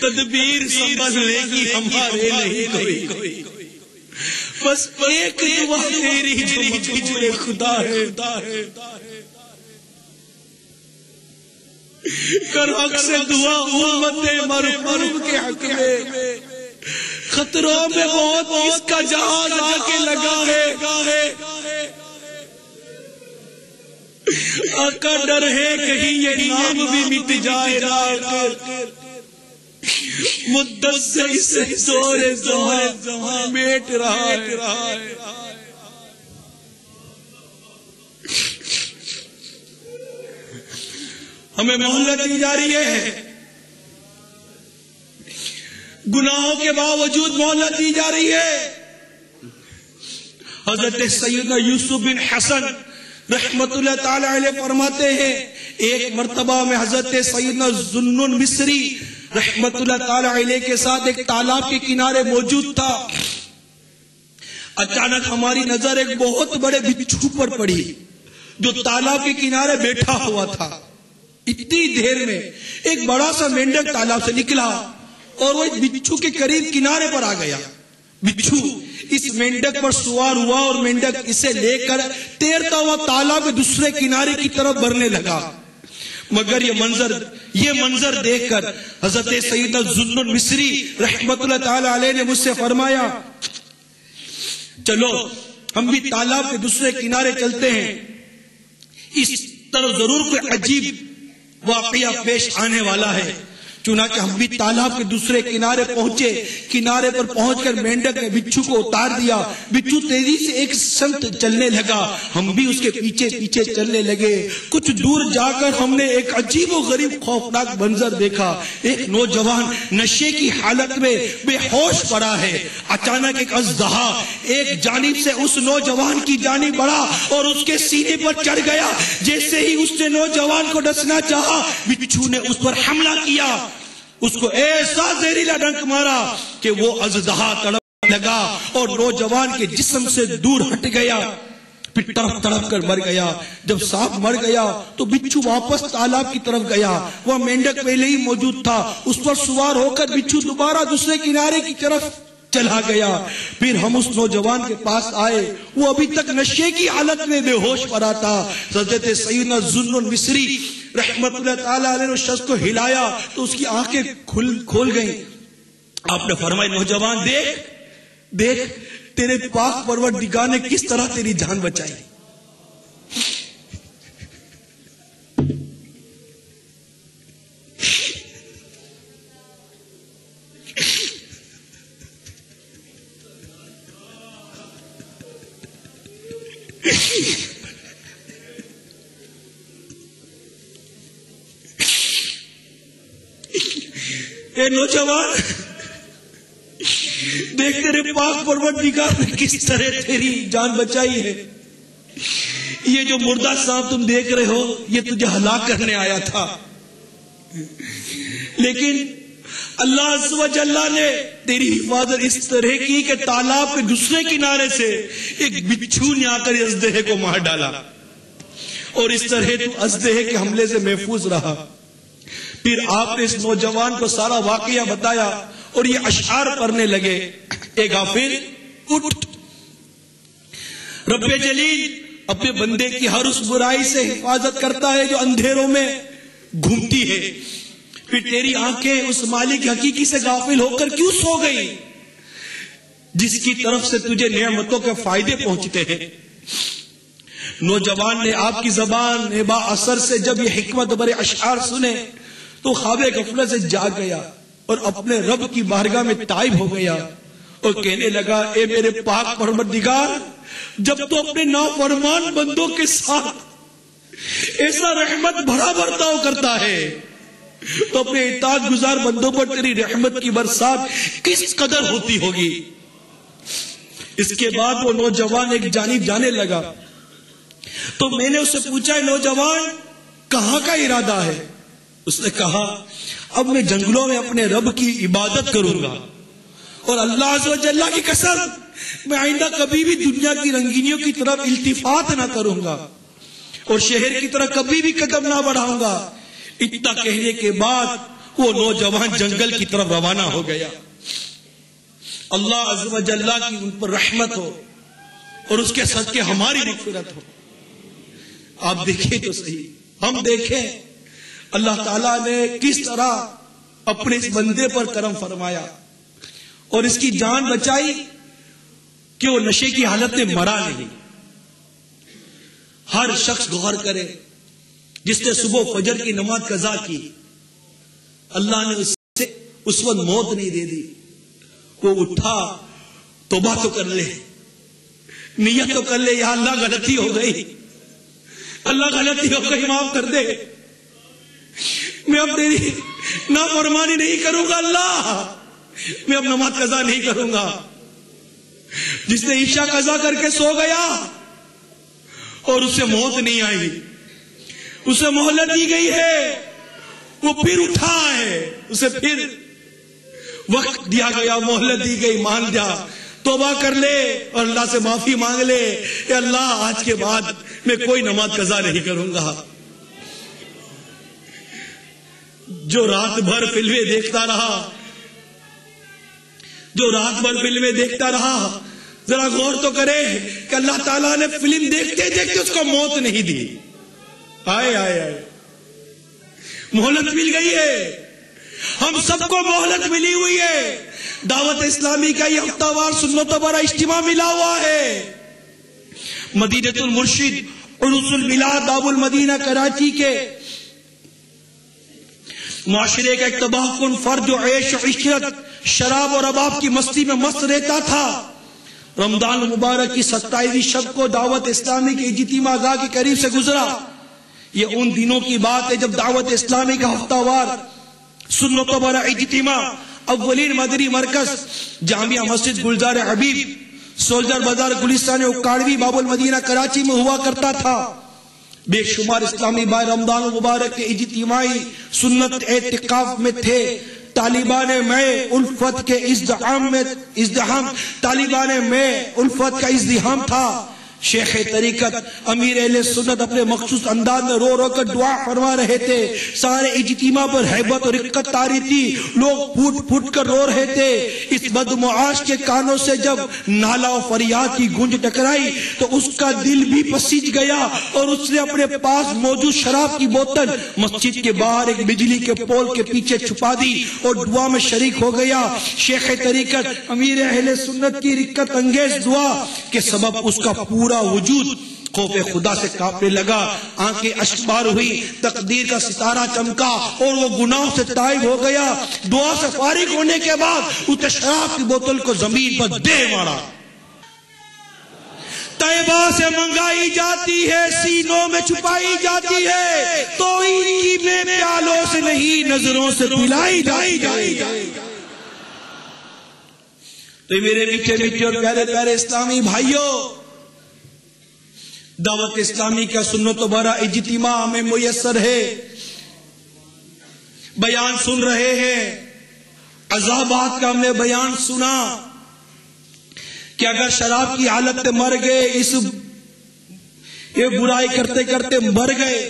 تدبیر سنبھلنے کی ہمارے نہیں کوئی، بس ایک دعا تیری جو مقبول خدا ہے، کر حق سے دعا امت مرحوم کے حق میں، خطروں میں بہت اس کا جہاز آ کے لگا ہے، آقا ڈر ہے کہیں یہ نام بھی مٹ جائے رات، مدت سے اسے زور زمان میٹ رہا ہے۔ ہمیں مہلت دی جا رہی ہے، گناہوں کے باوجود مہلت دی جا رہی ہے۔ حضرت سیدنا یوسف بن حسن رحمت اللہ تعالی علیہ فرماتے ہیں، ایک مرتبہ میں حضرت سیدنا ذوالنون مصری رحمت اللہ تعالی علیہ کے ساتھ ایک تالاب کے کنارے موجود تھا۔ اچانک ہماری نظر ایک بہت بڑے بچھو پر پڑی جو تالاب کے کنارے بیٹھا ہوا تھا۔ اتنی دیر میں ایک بڑا سا مینڈک تالاب سے نکلا اور وہ بچھو کے قریب کنارے پر آ گیا۔ بچھو اس مینڈک پر سوار ہوا اور مینڈک اسے لے کر تیرتا ہوا تالاب کے دوسرے کنارے کی طرف بڑھنے لگا۔ مگر یہ منظر دیکھ کر حضرت سیدنا ذوالنون مصری رحمت اللہ تعالی علیہ نے مجھ سے فرمایا، چلو ہم بھی تالاب کے دوسرے کنارے چلتے ہیں، اس طرح ضرور کوئی عجیب واقعہ پیش آنے والا ہے۔ چنانچہ ہم بھی تالاب کے دوسرے کنارے پہنچے۔ کنارے پر پہنچ کر مینڈک نے بچھو کو اتار دیا۔ بچھو تیزی سے ایک سمت چلنے لگا، ہم بھی اس کے پیچھے پیچھے چلنے لگے۔ کچھ دور جا کر ہم نے ایک عجیب و غریب خوفناک منظر دیکھا۔ ایک نوجوان نشے کی حالت میں بے ہوش پڑا ہے۔ اچانک ایک اژدہا ایک جانب سے اس نوجوان کی جانب بڑھا اور اس کے سینے پر چڑھ گیا۔ جیسے ہی اس نے نوجوان کو ڈسنا چاہا، بچھو نے اس پر حملہ کیا، اس کو ایسا زہریلا ڈنک مارا کہ وہ اژدہا تڑپ لگا اور نوجوان کے جسم سے دور ہٹ گیا، پھر تڑپ تڑپ کر مر گیا۔ جب سانپ مر گیا تو بچھو واپس تالاب کی طرف گیا، وہ مینڈک پہلے ہی موجود تھا، اس پر سوار ہو کر بچھو دوبارہ دوسرے کنارے کی طرف چلا گیا۔ پھر ہم اس نوجوان کے پاس آئے، وہ ابھی تک نشے کی حالت میں بے ہوش پڑا تھا۔ حضرت سیدنا ذوالنون مصری رحمت اللہ تعالی علیہ نے اس شخص کو ہلایا تو اس کی آنکھیں کھول گئیں۔ آپ نے فرمایا، نوجوان دیکھ تیرے پاک پروردگار نے کس طرح تیری جان بچائی۔ اے نوجوان دیکھ تیرے پاک پروردگار نے کس طرح تیری جان بچائی ہے۔ یہ جو مردہ سانپ تم دیکھ رہے ہو یہ تجھے ہلاک کرنے آیا تھا، لیکن اللہ عز و جل نے تیری حفاظت اس طرح کی کہ تالاب کے دوسرے کنارے سے ایک بچھو نے آ کر اژدہے کو مار ڈالا اور اس طرح تو اژدہے کے حملے سے محفوظ رہا۔ پھر آپ نے اس نوجوان کو سارا واقعہ بتایا اور یہ اشعار پڑھنے لگے، اے غافل اٹھ، رب جلیل اپنے بندے کی ہر اس برائی سے حفاظت کرتا ہے جو اندھیروں میں گھومتی ہے۔ پھر تیری آنکھیں اس مالک حقیقی سے غافل ہو کر کیوں سو گئی جس کی طرف سے تجھے نعمتوں کے فائدے پہنچتے ہیں۔ نوجوان نے آپ کی زبان با اثر سے جب یہ حکمت بھرے اشعار سنے تو خواب غفلت سے جاگ گیا اور اپنے رب کی بارگاہ میں تائب ہو گیا اور کہنے لگا، اے میرے پاک پروردگار، جب تو اپنے نافرمان بندوں کے ساتھ ایسا رحمت بھرا برتاؤ کرتا ہے تو اپنے اطاعت گزار بندوں پر تیری رحمت کی برسات کس قدر ہوتی ہوگی۔ اس کے بعد وہ نوجوان ایک جانب جانے لگا تو میں نے اس سے پوچھا، نوجوان کہاں کا ارادہ ہے؟ اس نے کہا، اب میں جنگلوں میں اپنے رب کی عبادت کروں گا اور اللہ عز و جل کی قسم میں آئندہ کبھی بھی دنیا کی رنگینیوں کی طرف التفات نہ کروں گا اور شہر کی طرف کبھی بھی قدم نہ بڑھاؤں گا۔ اتنا کہنے کے بعد وہ نوجوان جنگل کی طرف روانہ ہو گیا. اللہ عز و جل کی ان پر رحمت ہو اور اس کے صدقے ہماری مغفرت ہو. آپ دیکھیں تو صحیح, ہم دیکھیں اللہ تعالیٰ نے کس طرح اپنے اس بندے پر کرم فرمایا اور اس کی جان بچائی کہ وہ نشے کی حالت میں مرا نہیں. ہر شخص غور کرے جس نے صبح فجر کی نماز قضا کی, اللہ نے اس وقت موت نہیں دے دی. وہ اٹھا, توبہ تو کر لے, نیت تو کر لے, یا اللہ غلطی ہو گئی, اللہ غلطی ہو گئی, معاف کر دے, میں اب تیری نافرمانی نہیں کروں گا, اللہ میں اب نماز قضا نہیں کروں گا. جس نے عشاء قضا کر کے سو گیا اور اسے موت نہیں آئی, اسے مہلت دی گئی ہے, وہ پھر اٹھا ہے, اسے پھر وقت دیا گیا, مہلت دی گئی, مان جا, توبہ کر لے اور اللہ سے معافی مانگ لے کہ اللہ آج کے بعد میں کوئی نماز قضا نہیں کروں گا. جو رات بھر فلمیں دیکھتا رہا, ذرا غور تو کرے کہ اللہ تعالیٰ نے فلم دیکھتے دیکھتے اس کو موت نہیں دی. آئے آئے آئے, مہلت مل گئی ہے, ہم سب کو مہلت ملی ہوئی ہے. دعوت اسلامی کا یہ ہفتہ وار سنتوں پر اجتماع ملا ہوا ہے. مدینہ المرشد عروس البلاد باب المدینہ کراچی کے معاشرے کا ایک تباہ کن فرد جو عیش و عشرت, شراب اور رباب کی مستی میں مست رہتا تھا, رمضان مبارک کی 27ویں شب کو دعوت اسلامی کے اجتماع گاہ کے قریب سے گزرا. یہ ان دنوں کی بات ہے جب دعوت اسلامی کا ہفتہ وار سنتوں پر اجتماع اولین مدری مرکز جامعہ مسجد گلزار حبیب, سولجر بازار, گلستان اکاڑوی, باب المدینہ کراچی میں ہوا کرتا تھا. بے شمار اسلامی بھائی رمضان مبارک کے اجتماعی سنت اعتکاف میں تھے. طالبان میں الفت کے ازدحام تھا. شیخ طریقت امیر اہل سنت اپنے مخصوص انداز میں رو رو کر دعا فرما رہے تھے. سارے اجتماع پر ہیبت اور رقت طاری تھی, لوگ پھوٹ پھوٹ کر رو رہے تھے. اس بدمعاش کے کانوں سے جب نالا و فریاد کی گونج ٹکرائی تو اس کا دل بھی پسیج گیا اور اس نے اپنے پاس موجود شراب کی بوتل مسجد کے باہر ایک بجلی کے پول کے پیچھے چھپا دی اور دعا میں شریک ہو گیا. شیخ طریقت امیر اہل سنت کی رقت انگیز دعا کے سبب اس کا پورا وجود خوف خدا سے کانپنے لگا, آنکھیں اشکبار ہوئی, تقدیر کا ستارہ چمکا اور وہ گناہوں سے تائب ہو گیا. دعا سے فارغ ہونے کے بعد اسے شراب کی بوتل کو زمین پر دے مارا. طیبہ سے منگائی جاتی ہے, سینوں میں چھپائی جاتی ہے, تو انہی میں پیالوں سے نہیں نظروں سے پلائی جاتی ہے. تو میرے میٹھے میٹھے اور پیارے پیارے اسلامی بھائیوں, دعوت اسلامی کا سنت و برا اجتماع ہمیں میسر ہے. بیان سن رہے ہیں, عذابات کا ہم نے بیان سنا کہ اگر شراب کی حالت میں مر گئے, اس یہ برائی کرتے کرتے مر گئے,